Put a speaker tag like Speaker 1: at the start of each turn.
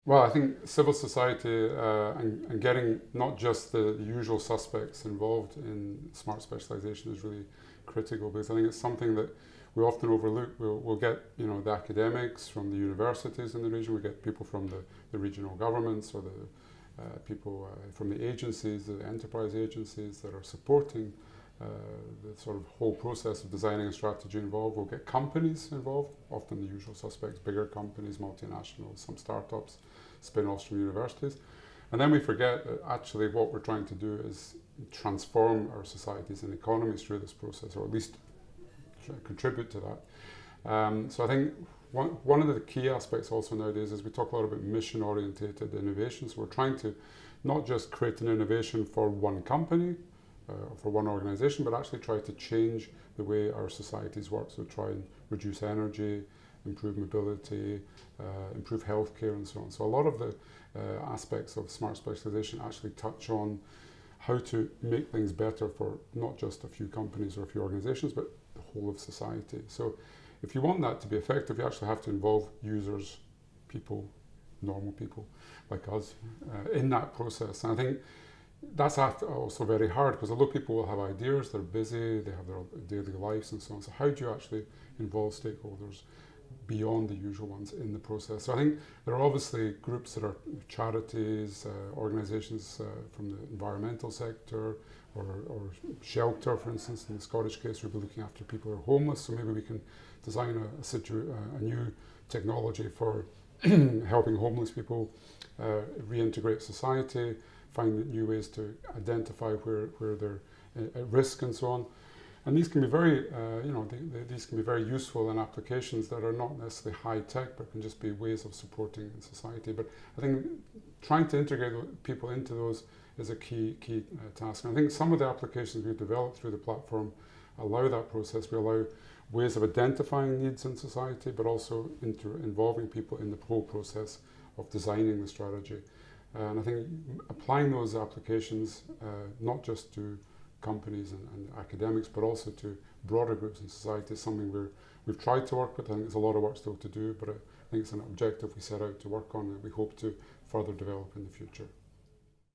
Speaker 1: Well, I think civil society and getting not just the usual suspects involved in smart specialization is really critical, because I think it's something that we often overlook. We'll get the academics from the universities in the region. We get people from the regional governments, or the people from the agencies, the enterprise agencies that are supporting uh, the sort of whole process of designing a strategy involved. We'll get companies involved, often the usual suspects, bigger companies, multinationals, some startups, spin-offs from universities. And then we forget that actually what we're trying to do is transform our societies and economies through this process, or at least contribute to that. So I think one of the key aspects also nowadays is we talk a lot about mission-orientated innovation. So we're trying to not just create an innovation for one company, for one organization, but actually try to change the way our societies work. So try and reduce energy, improve mobility, improve healthcare, and so on. So a lot of the aspects of smart specialization actually touch on how to make things better for not just a few companies or a few organizations, but the whole of society. So if you want that to be effective, you actually have to involve users, people, normal people like us, in that process. And I think that's also very hard, because although people will have ideas, they're busy, they have their daily lives and so on. So how do you actually involve stakeholders beyond the usual ones in the process? So I think there are obviously groups that are charities, organisations from the environmental sector, or shelter, for instance. In the Scottish case, we'll be looking after people who are homeless, so maybe we can design a new technology for helping homeless people reintegrate society, find new ways to identify where they're at risk and so on. And these can be very, these can be very useful in applications that are not necessarily high tech, but can just be ways of supporting society. But I think trying to integrate people into those is a key task. And I think some of the applications we've developed through the platform allow that process. We allow ways of identifying needs in society, but also involving people in the whole process of designing the strategy. And I think applying those applications, not just to companies and academics, but also to broader groups in society, is something we've tried to work with. I think there's a lot of work still to do, but I think it's an objective we set out to work on that we hope to further develop in the future.